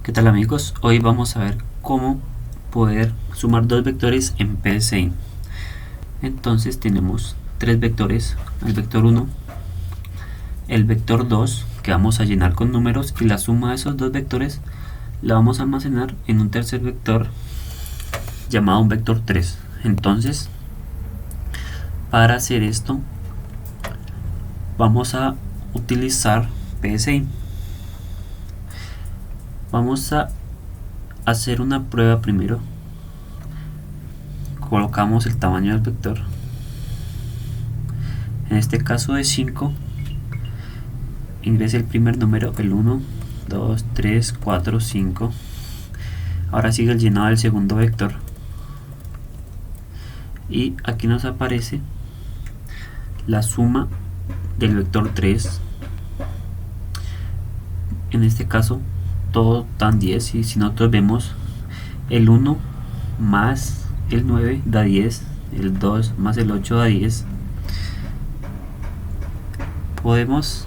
¿Qué tal amigos? Hoy vamos a ver cómo poder sumar dos vectores en PSI. Entonces tenemos tres vectores, el vector 1, el vector 2 que vamos a llenar con números y la suma de esos dos vectores la vamos a almacenar en un tercer vector llamado un vector 3. Entonces para hacer esto vamos a utilizar PSI. Vamos a hacer una prueba primero. Colocamos el tamaño del vector, en este caso de 5. Ingrese el primer número, el 1, 2, 3, 4, 5. Ahora sigue el llenado del segundo vector y aquí nos aparece la suma del vector 3. En este caso todo dan 10 y si nosotros vemos el 1 más el 9 da 10, el 2 más el 8 da 10. Podemos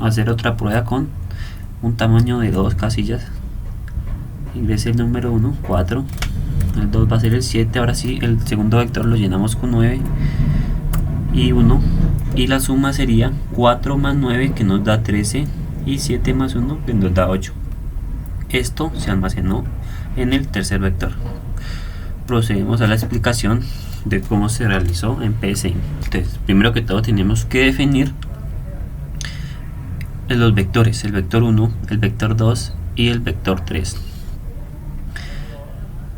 hacer otra prueba con un tamaño de 2 casillas. Ingrese el número 1, 4, el 2 va a ser el 7. Ahora sí, el segundo vector lo llenamos con 9 y 1 y la suma sería 4 más 9 que nos da 13 y 7 más 1 que nos da 8. Esto se almacenó en el tercer vector. Procedemos a la explicación de cómo se realizó en PSI. Entonces, primero que todo tenemos que definir los vectores, el vector 1, el vector 2 y el vector 3.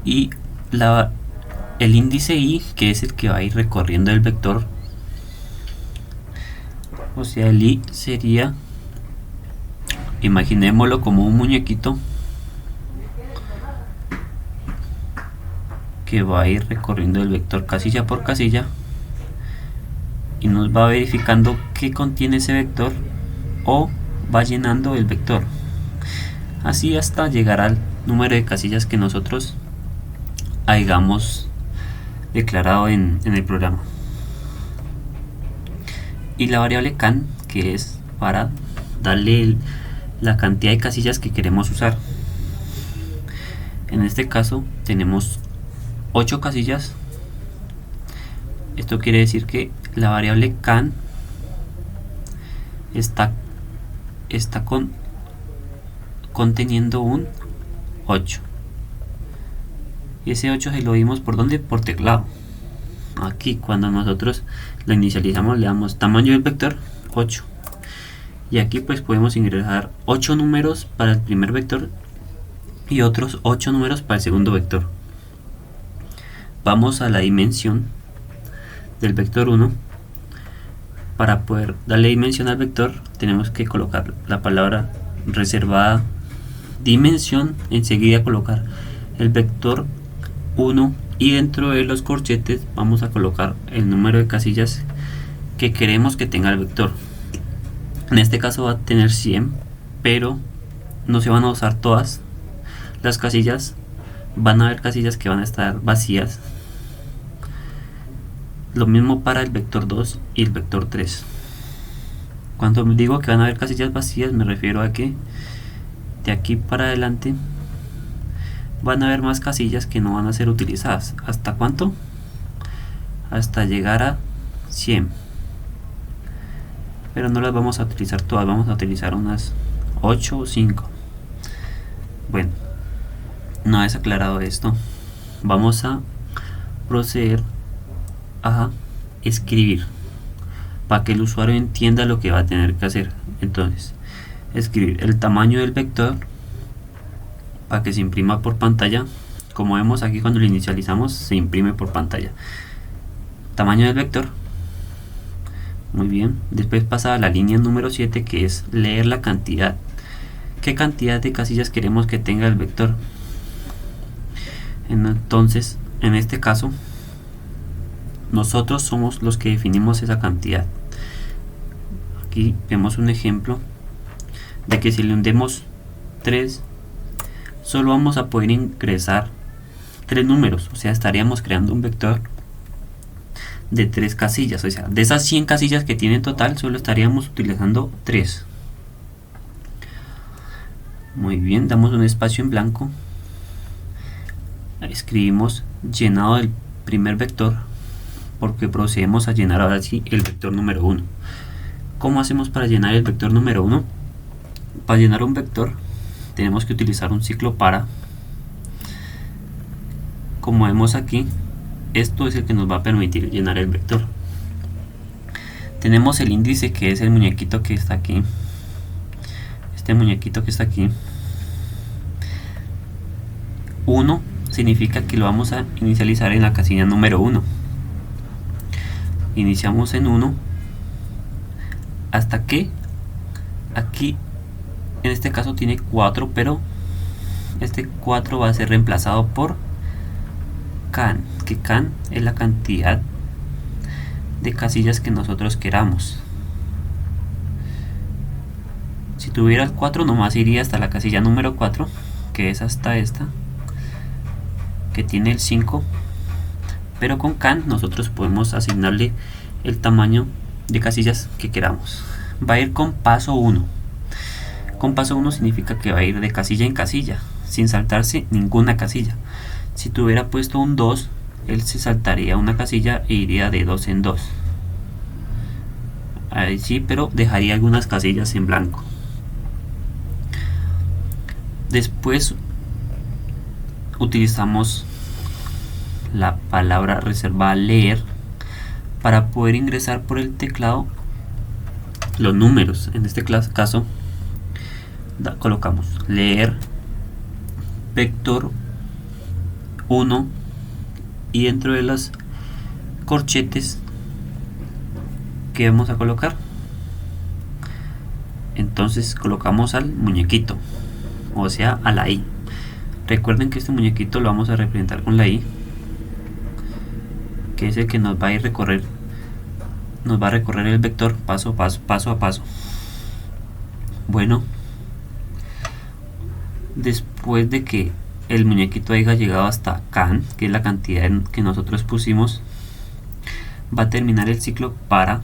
Y el índice i, que es el que va a ir recorriendo el vector, o sea, el i sería, imaginémoslo como un muñequito que va a ir recorriendo el vector casilla por casilla y nos va verificando qué contiene ese vector o va llenando el vector, así hasta llegar al número de casillas que nosotros hayamos declarado en el programa. Y la variable can, que es para darle la cantidad de casillas que queremos usar. En este caso tenemos 8 casillas. Esto quiere decir que la variable can está conteniendo un 8. Y ese 8 se lo dimos por ¿dónde? Por teclado. Aquí cuando nosotros lo inicializamos le damos tamaño del vector 8. Y aquí pues podemos ingresar 8 números para el primer vector y otros 8 números para el segundo vector. Vamos a la dimensión del vector 1. Para poder darle dimensión al vector tenemos que colocar la palabra reservada dimensión, enseguida colocar el vector 1 y dentro de los corchetes vamos a colocar el número de casillas que queremos que tenga el vector. En este caso va a tener 100, pero no se van a usar todas las casillas. Van a haber casillas que van a estar vacías. Lo mismo para el vector 2 y el vector 3. Cuando digo que van a haber casillas vacías me refiero a que de aquí para adelante van a haber más casillas que no van a ser utilizadas. ¿Hasta cuánto? Hasta llegar a 100. Pero no las vamos a utilizar todas, vamos a utilizar unas 8 o 5. Bueno, una vez aclarado esto, vamos a proceder a escribir para que el usuario entienda lo que va a tener que hacer. Entonces, escribir el tamaño del vector para que se imprima por pantalla. Como vemos aquí, cuando lo inicializamos se imprime por pantalla. Tamaño del vector. Muy bien. Después pasa a la línea número 7, que es leer la cantidad. ¿Qué cantidad de casillas queremos que tenga el vector? Entonces, en este caso, nosotros somos los que definimos esa cantidad. Aquí vemos un ejemplo de que si le hundemos 3, solo vamos a poder ingresar 3 números, o sea, estaríamos creando un vector de 3 casillas, o sea, de esas 100 casillas que tiene en total, solo estaríamos utilizando 3. Muy bien, damos un espacio en blanco, escribimos llenado del primer vector, porque procedemos a llenar ahora sí el vector número 1. ¿Cómo hacemos para llenar el vector número 1? Para llenar un vector tenemos que utilizar un ciclo para. Como vemos aquí, esto es el que nos va a permitir llenar el vector. Tenemos el índice, que es el muñequito que está aquí. Este muñequito que está aquí. 1 significa que lo vamos a inicializar en la casilla número 1. Iniciamos en 1 hasta que aquí en este caso tiene 4, pero este 4 va a ser reemplazado por can, que can es la cantidad de casillas que nosotros queramos. Si tuviera el 4 nomás iría hasta la casilla número 4, que es hasta esta, que tiene el 5, pero con can nosotros podemos asignarle el tamaño de casillas que queramos. Va a ir con paso 1. Con paso 1 significa que va a ir de casilla en casilla, sin saltarse ninguna casilla. Si tuviera puesto un 2, él se saltaría una casilla e iría de 2 en 2. Ahí sí, pero dejaría algunas casillas en blanco. Después utilizamos la palabra reservada leer para poder ingresar por el teclado los números. En este caso colocamos leer vector 1 y dentro de los corchetes que vamos a colocar, entonces colocamos al muñequito, o sea a la i. Recuerden que este muñequito lo vamos a representar con la i, que es el que nos va a ir nos va a recorrer el vector paso a paso. Bueno, después de que el muñequito haya llegado hasta can, que es la cantidad que nosotros pusimos, va a terminar el ciclo para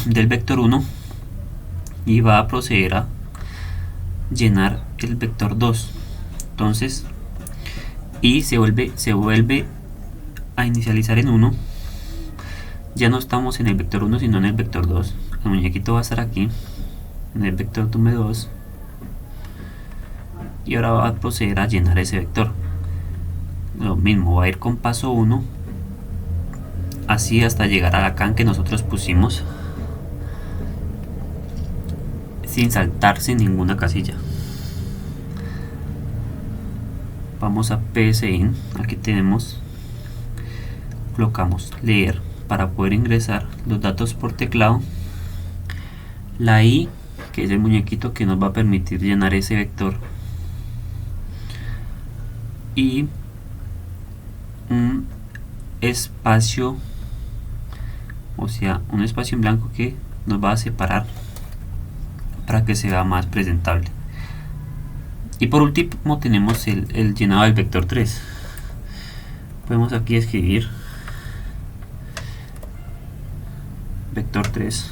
del vector 1 y va a proceder a llenar el vector 2. Entonces, y se vuelve a inicializar en 1. Ya no estamos en el vector 1 sino en el vector 2. El muñequito va a estar aquí en el vector número 2 y ahora va a proceder a llenar ese vector. Lo mismo, va a ir con paso 1 así hasta llegar a la can que nosotros pusimos, sin saltarse ninguna casilla. Vamos a psin, aquí tenemos, colocamos leer para poder ingresar los datos por teclado, la i, que es el muñequito que nos va a permitir llenar ese vector, y un espacio, o sea un espacio en blanco que nos va a separar para que sea más presentable. Y por último tenemos el llenado del vector 3. Podemos aquí escribir vector 3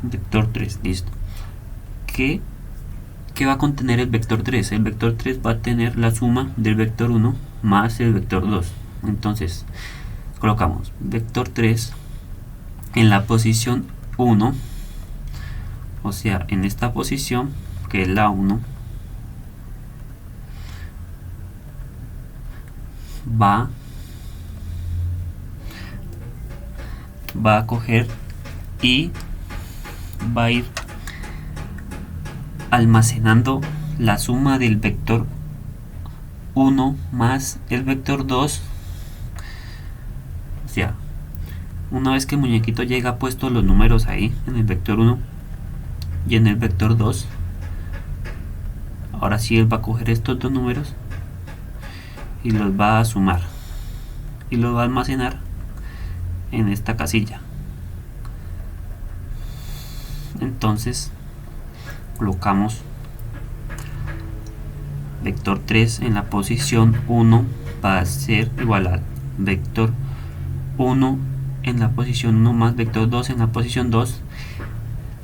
vector 3, listo. ¿Qué va a contener el vector 3? El vector 3 va a tener la suma del vector 1 más el vector 2. Entonces colocamos vector 3 en la posición 1, o sea en esta posición que es la 1, va a coger y va a ir almacenando la suma del vector 1 más el vector 2. O sea, una vez que el muñequito llega puesto los números ahí en el vector 1 y en el vector 2, ahora sí él va a coger estos dos números y los va a sumar y los va a almacenar en esta casilla. Entonces colocamos vector 3 en la posición 1 va a ser igual a vector 1 en la posición 1 más vector 2 en la posición 2,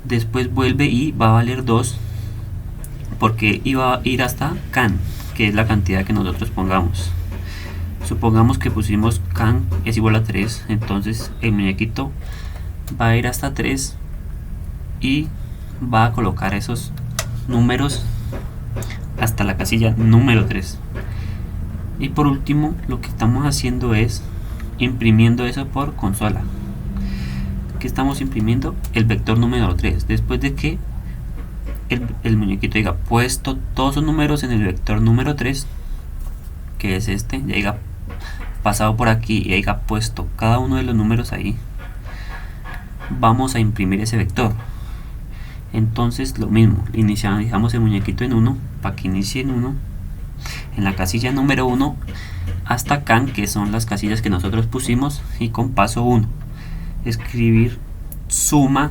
después vuelve y va a valer 2 porque iba a ir hasta can, que es la cantidad que nosotros pongamos. Supongamos que pusimos can es igual a 3, entonces el muñequito va a ir hasta 3 y va a colocar esos números hasta la casilla número 3. Y por último, lo que estamos haciendo es imprimiendo eso por consola. Que estamos imprimiendo el vector número 3. Después de que el muñequito haya puesto todos los números en el vector número 3, que es este, ya haya pasado por aquí y haya puesto cada uno de los números ahí, vamos a imprimir ese vector. Entonces lo mismo, dejamos el muñequito en 1 para que inicie en 1, en la casilla número 1 hasta can, que son las casillas que nosotros pusimos, y con paso 1 escribir suma,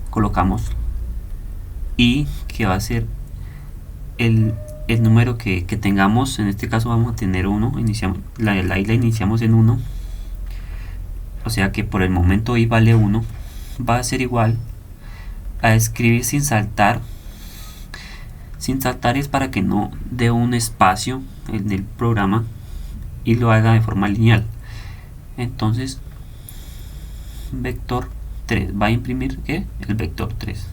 colocamos y que va a ser el número que tengamos. En este caso vamos a tener 1, la iniciamos en 1, o sea que por el momento i vale 1, va a ser igual a escribir sin saltar. Sin saltar es para que no dé un espacio en el programa y lo haga de forma lineal. Entonces vector 3 va a imprimir ¿qué? El vector 3.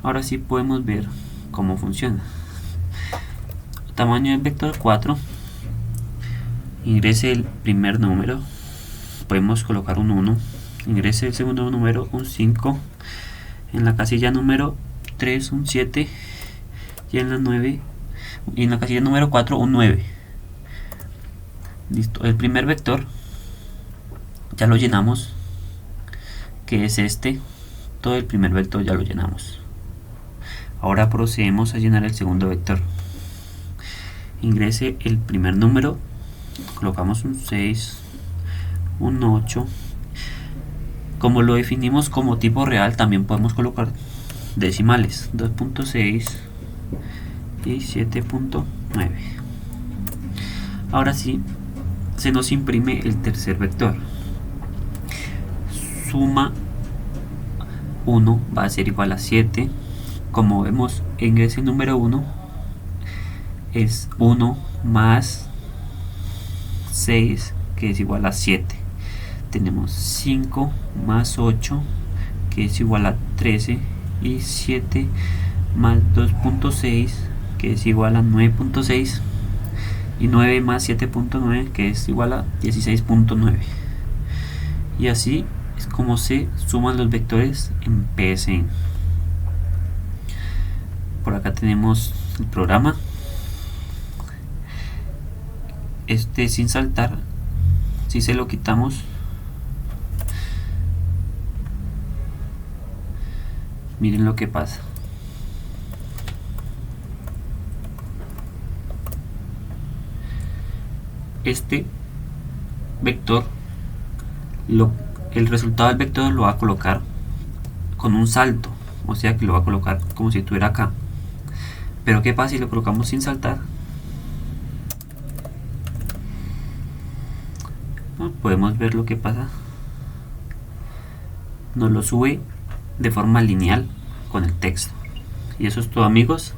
Ahora sí podemos ver cómo funciona. Tamaño del vector 4, ingrese el primer número, podemos colocar un 1, ingrese el segundo número, un 5, en la casilla número 3 un 7 y en la casilla número 4 un 9. Listo, el primer vector ya lo llenamos, que es este. Todo el primer vector ya lo llenamos. Ahora procedemos a llenar el segundo vector. Ingrese el primer número, colocamos un 6, un 8. Como lo definimos como tipo real, también podemos colocar decimales, 2.6 y 7.9. Ahora sí, se nos imprime el tercer vector. Suma 1 va a ser igual a 7. Como vemos, ingrese número 1 es 1 más 6, que es igual a 7. Tenemos 5 más 8, que es igual a 13, y 7 más 2.6, que es igual a 9.6, y 9 más 7.9, que es igual a 16.9. Y así es como se suman los vectores en PSN. Por acá tenemos el programa. Este sin saltar, si se lo quitamos, miren lo que pasa. Este vector, el resultado del vector lo va a colocar con un salto, o sea que lo va a colocar como si estuviera acá. Pero ¿qué pasa si lo colocamos sin saltar? Podemos ver lo que pasa. Nos lo sube de forma lineal con el texto. Y eso es todo, amigos.